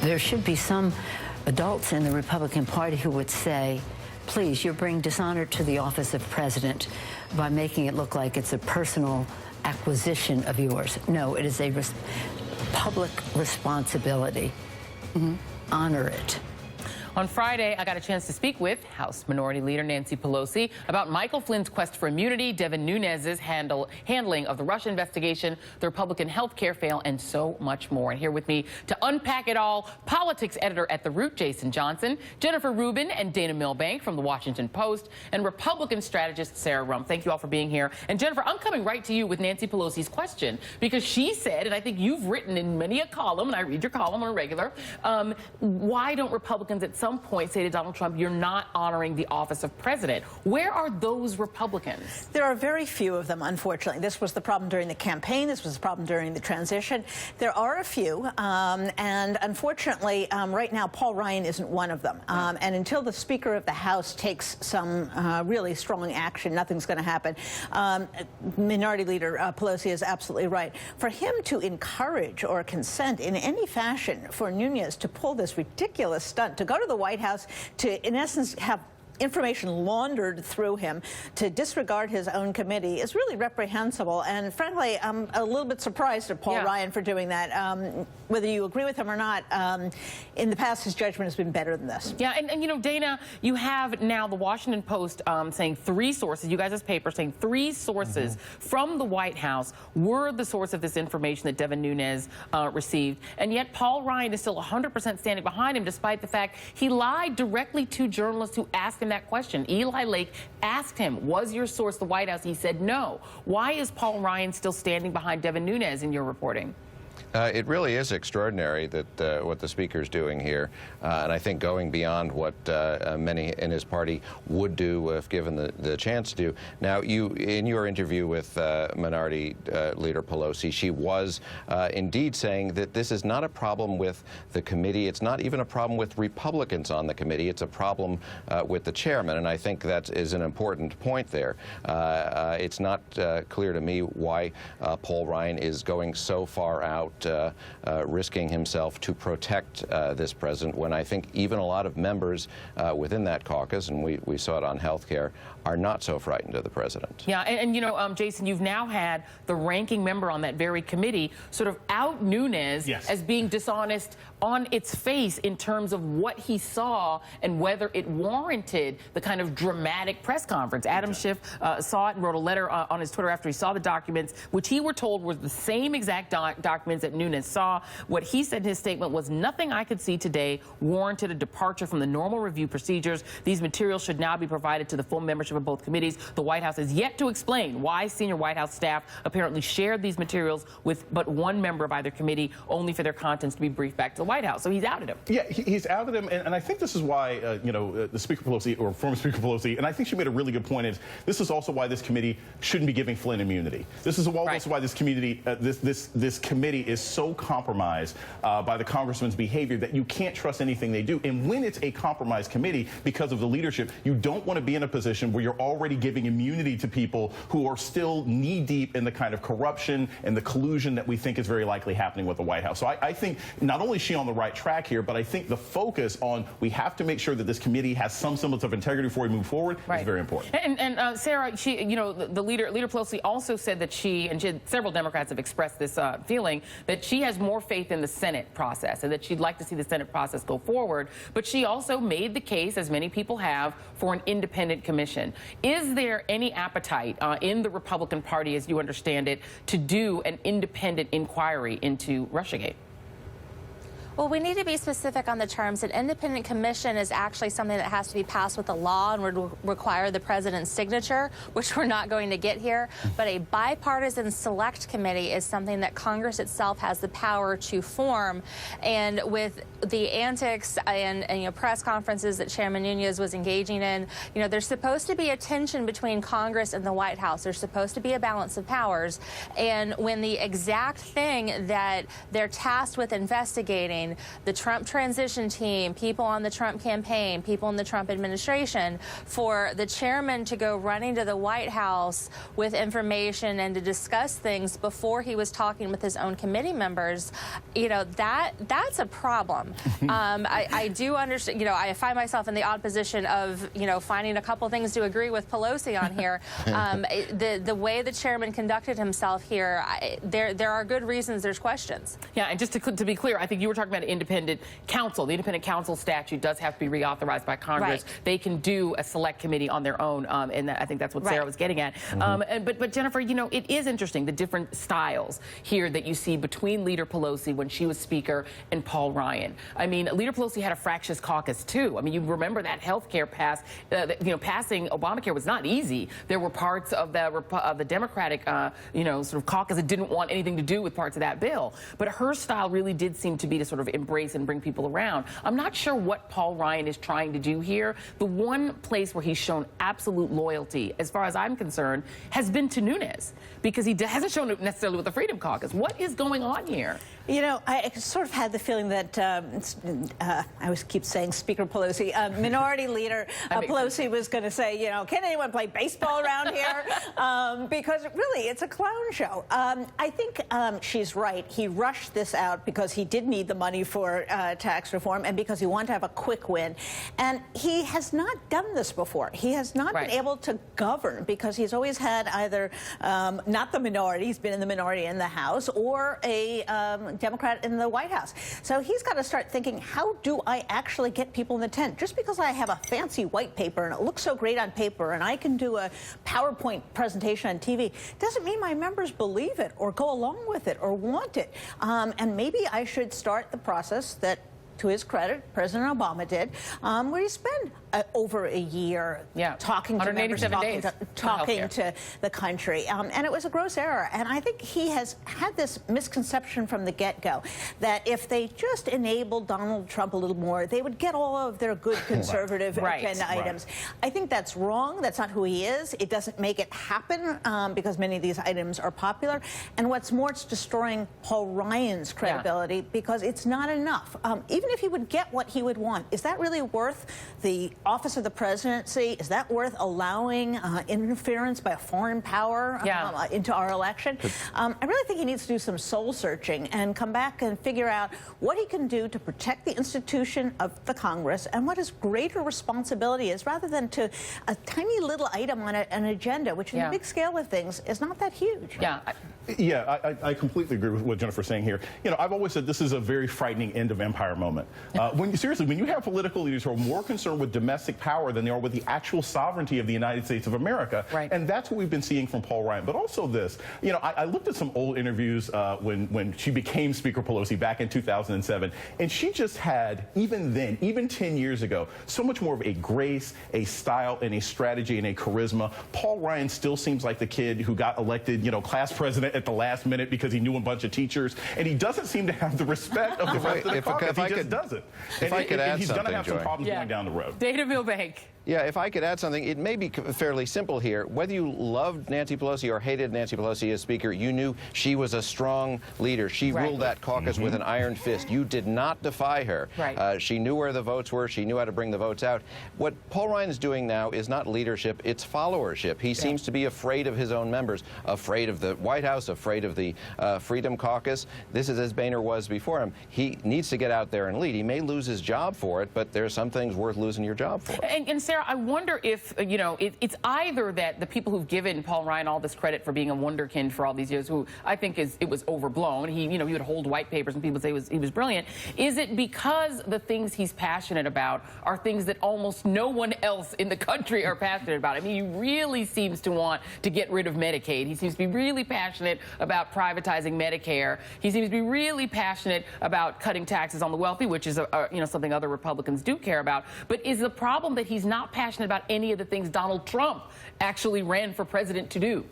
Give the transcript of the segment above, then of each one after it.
there should be some adults in the Republican Party who would say, please, you're bringing dishonor to the office of president by making it look like it's a personal acquisition of yours. No, it is a public responsibility. Honor it. On Friday, I got a chance to speak with House Minority Leader Nancy Pelosi about Michael Flynn's quest for immunity, Devin Nunes's handling of the Russia investigation, the Republican health care fail, and so much more. And here with me to unpack it all, politics editor at The Root, Jason Johnson, Jennifer Rubin and Dana Milbank from The Washington Post, and Republican strategist Sarah Rump. Thank you all for being here. And Jennifer, I'm coming right to you with Nancy Pelosi's question, because she said, and I think you've written in many a column, and I read your column on a regular, why don't Republicans at some point say to Donald Trump, you're not honoring the office of president? Where are those Republicans? There are very few of them, unfortunately. This was the problem during the campaign. This was the problem during the transition. There are a few, and unfortunately, right now, Paul Ryan isn't one of them. And until the Speaker of the House takes some really strong action, nothing's going to happen. Minority Leader Pelosi is absolutely right. For him to encourage or consent in any fashion for Nunes to pull this ridiculous stunt, to go to the White House, to, in essence, have information laundered through him, to disregard his own committee, is really reprehensible. And frankly, I'm a little bit surprised at Paul Ryan for doing that. Whether you agree with him or not, in the past, his judgment has been better than this. Yeah, and you know, Dana, you have now the Washington Post saying 3 sources, you guys' paper saying 3 sources from the White House were the source of this information that Devin Nunes received. And yet Paul Ryan is still 100% standing behind him, despite the fact he lied directly to journalists who asked him that question. Eli Lake asked him, was your source the White House? He said no. Why is Paul Ryan still standing behind Devin Nunes in your reporting? It really is extraordinary that what the Speaker's doing here, and I think going beyond what many in his party would do if given the chance to do. Now, in your interview with Minority Leader Pelosi, she was indeed saying that this is not a problem with the committee. It's not even a problem with Republicans on the committee. It's a problem with the chairman, and I think that is an important point there. It's not clear to me why Paul Ryan is going so far out, risking himself to protect this president, when I think even a lot of members within that caucus, and we saw it on health care, are not so frightened of the president. Yeah, and you know, Jason, you've now had the ranking member on that very committee sort of out Nunes as being dishonest on its face in terms of what he saw and whether it warranted the kind of dramatic press conference. Adam Schiff saw it and wrote a letter on his Twitter after he saw the documents, which he were told were the same exact documents that Nunes saw. What he said in his statement was, nothing I could see today warranted a departure from the normal review procedures. These materials should now be provided to the full membership of both committees. The White House has yet to explain why senior White House staff apparently shared these materials with but one member of either committee, only for their contents to be briefed back to the White House. So he's outed him. Yeah, he's outed him, and I think this is why, you know, the Speaker Pelosi, or former Speaker Pelosi, and I think she made a really good point, is this is also why this committee shouldn't be giving Flynn immunity. This is also why this committee, this committee is so compromised by the congressman's behavior that you can't trust anything they do. And when it's a compromised committee because of the leadership, you don't want to be in a position where you're already giving immunity to people who are still knee-deep in the kind of corruption and the collusion that we think is very likely happening with the White House. So I think not only is she on the right track here, but I think the focus on we have to make sure that this committee has some semblance of integrity before we move forward is very important. And Sarah, you know, the leader Pelosi also said that she had several Democrats have expressed this feeling that she has more faith in the Senate process and that she'd like to see the Senate process go forward. But she also made the case, as many people have, for an independent commission. Is there any appetite in the Republican Party, as you understand it, to do an independent inquiry into Russiagate? Well, we need to be specific on the terms. An independent commission is actually something that has to be passed with a law and would require the president's signature, which we're not going to get here. But a bipartisan select committee is something that Congress itself has the power to form. And with the antics and you know, press conferences that Chairman Nunes was engaging in, you know, there's supposed to be a tension between Congress and the White House. There's supposed to be a balance of powers. And when the exact thing that they're tasked with investigating between the Trump transition team, people on the Trump campaign, people in the Trump administration, for the chairman to go running to the White House with information and to discuss things before he was talking with his own committee members, you know, that's a problem. I do understand, you know, I find myself in the odd position of, you know, finding a couple things to agree with Pelosi on here. The way the chairman conducted himself here, there are good reasons there's questions. Yeah, and just to be clear, I think you were talking about an independent counsel. The independent counsel statute does have to be reauthorized by Congress. Right. They can do a select committee on their own, and I think that's what Sarah was getting at. But Jennifer, you know, it is interesting, the different styles here that you see between Leader Pelosi when she was Speaker and Paul Ryan. I mean, Leader Pelosi had a fractious caucus, too. I mean, you remember that health care pass, you know, passing Obamacare was not easy. There were parts of the Democratic, you know, sort of caucus that didn't want anything to do with parts of that bill. But her style really did seem to be to sort of embrace and bring people around. I'm not sure what Paul Ryan is trying to do here. The one place where he's shown absolute loyalty, as far as I'm concerned, has been to Nunes, because he hasn't shown it necessarily with the Freedom Caucus. What is going on here? You know, I sort of had the feeling that, I always keep saying Speaker Pelosi, Minority Leader Pelosi was going to say, you know, can anyone play baseball around here? Because really, it's a clown show. I think she's right. He rushed this out because he did need the money for tax reform and because he wanted to have a quick win. And he has not done this before. He has not been able to govern because he's always had either not the minority, he's been in the minority in the House, or a Democrat in the White House. So he's got to start thinking, how do I actually get people in the tent? Just because I have a fancy white paper and it looks so great on paper and I can do a PowerPoint presentation on TV doesn't mean my members believe it or go along with it or want it. And maybe I should start the process that, to his credit, President Obama did, where he spent over a year talking to members, talking to the country. And it was a gross error. And I think he has had this misconception from the get-go that if they just enabled Donald Trump a little more, they would get all of their good conservative agenda items. I think that's wrong. That's not who he is. It doesn't make it happen because many of these items are popular. And what's more, it's destroying Paul Ryan's credibility because it's not enough. Even if he would get what he would want, is that really worth the office of the presidency? Is that worth allowing interference by a foreign power into our election? I really think he needs to do some soul searching and come back and figure out what he can do to protect the institution of the Congress and what his greater responsibility is, rather than to a tiny little item on an agenda, which in the big scale of things is not that huge. I completely agree with what Jennifer's saying here. You know, I've always said this is a very frightening end of empire moment. When you have political leaders who are more concerned with domestic power than they are with the actual sovereignty of the United States of America, and that's what we've been seeing from Paul Ryan. But also this, you know, I looked at some old interviews when she became Speaker Pelosi back in 2007, and she just had, even then, even 10 years ago, so much more of a grace, a style, and a strategy, and a charisma. Paul Ryan still seems like the kid who got elected, you know, class president at the last minute because he knew a bunch of teachers, and he doesn't seem to have the respect of the rest of the caucus. He just doesn't. If I could add he's going to have some Joy. problems going down the road. Dana Milbank. Yeah, if I could add something, it may be fairly simple here. Whether you loved Nancy Pelosi or hated Nancy Pelosi as Speaker, you knew she was a strong leader. She ruled that caucus with an iron fist. You did not defy her. She knew where the votes were. She knew how to bring the votes out. What Paul Ryan is doing now is not leadership, it's followership. He seems to be afraid of his own members, afraid of the White House, afraid of the Freedom Caucus. This is as Boehner was before him. He needs to get out there and lead. He may lose his job for it, but there's some things worth losing your job for. And Sarah, I wonder if, you know, it's either that the people who've given Paul Ryan all this credit for being a wonderkind for all these years, who I think it was overblown. He would hold white papers and people would say he was brilliant. Is it because the things he's passionate about are things that almost no one else in the country are passionate about? I mean, he really seems to want to get rid of Medicaid. He seems to be really passionate about privatizing Medicare. He seems to be really passionate about cutting taxes on the wealthy, which is something other Republicans do care about. But is the problem that he's not passionate about any of the things Donald Trump actually ran for president to do?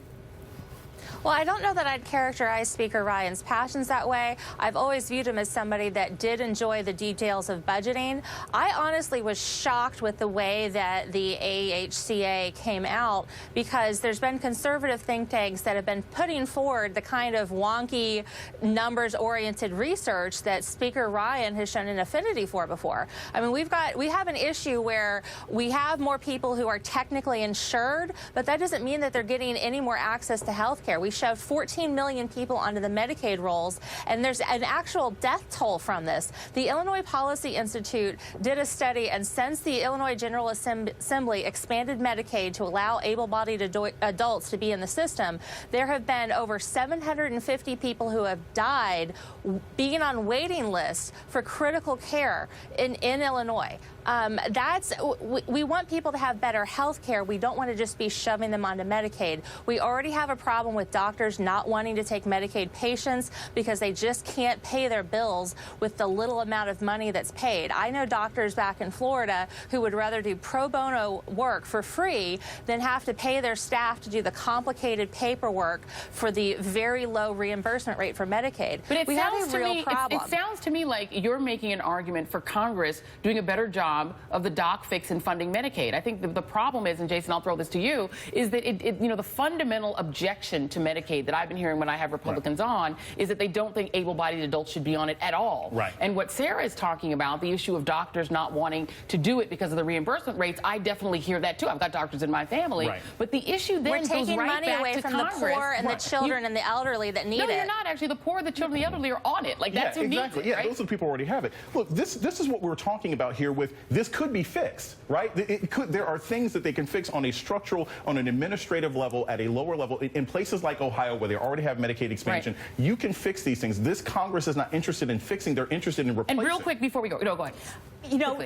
Well, I don't know that I'd characterize Speaker Ryan's passions that way. I've always viewed him as somebody that did enjoy the details of budgeting. I honestly was shocked with the way that the AHCA came out, because there's been conservative think tanks that have been putting forward the kind of wonky, numbers-oriented research that Speaker Ryan has shown an affinity for before. I mean, we have an issue where we have more people who are technically insured, but that doesn't mean that they're getting any more access to health care. We shoved 14 million people onto the Medicaid rolls, and there's an actual death toll from this. The Illinois Policy Institute did a study, and since the Illinois General Assembly expanded Medicaid to allow able-bodied adults to be in the system, there have been over 750 people who have died being on waiting lists for critical care in Illinois. We want people to have better health care. We don't want to just be shoving them onto Medicaid. We already have a problem with doctors not wanting to take Medicaid patients because they just can't pay their bills with the little amount of money that's paid. I know doctors back in Florida who would rather do pro bono work for free than have to pay their staff to do the complicated paperwork for the very low reimbursement rate for Medicaid. But we have a real problem. It sounds to me like you're making an argument for Congress doing a better job of the doc fix in funding Medicaid. I think the problem is, and Jason, I'll throw this to you, is that the fundamental objection to Medicaid that I've been hearing when I have Republicans on is that they don't think able-bodied adults should be on it at all. Right. And what Sarah is talking about, the issue of doctors not wanting to do it because of the reimbursement rates, I definitely hear that too. I've got doctors in my family. Right. But the issue then we're goes taking right money back away to from Congress. the poor and the children and the elderly that need it. No, you're not actually. The poor, the children, the elderly are on it. Like, that's who exactly. needs it, right? Those are the people who already have it. Look, this is what we're talking about here with this could be fixed, right? There are things that they can fix on a structural, on an administrative level, at a lower level. In places like Ohio, where they already have Medicaid expansion, you can fix these things. This Congress is not interested in fixing. They're interested in replacing. And real quick before we go, no, go ahead. You know,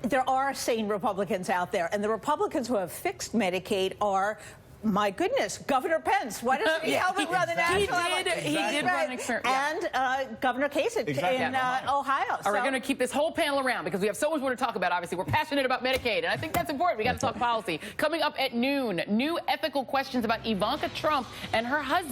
there are sane Republicans out there, and the Republicans who have fixed Medicaid are, my goodness, Governor Pence. Why doesn't he help him run the national level? He did run an experiment. And Governor Kasich in Ohio. All right, we're going to keep this whole panel around because we have so much more to talk about, obviously. We're passionate about Medicaid, and I think that's important. We got to talk policy. Coming up at noon, new ethical questions about Ivanka Trump and her husband.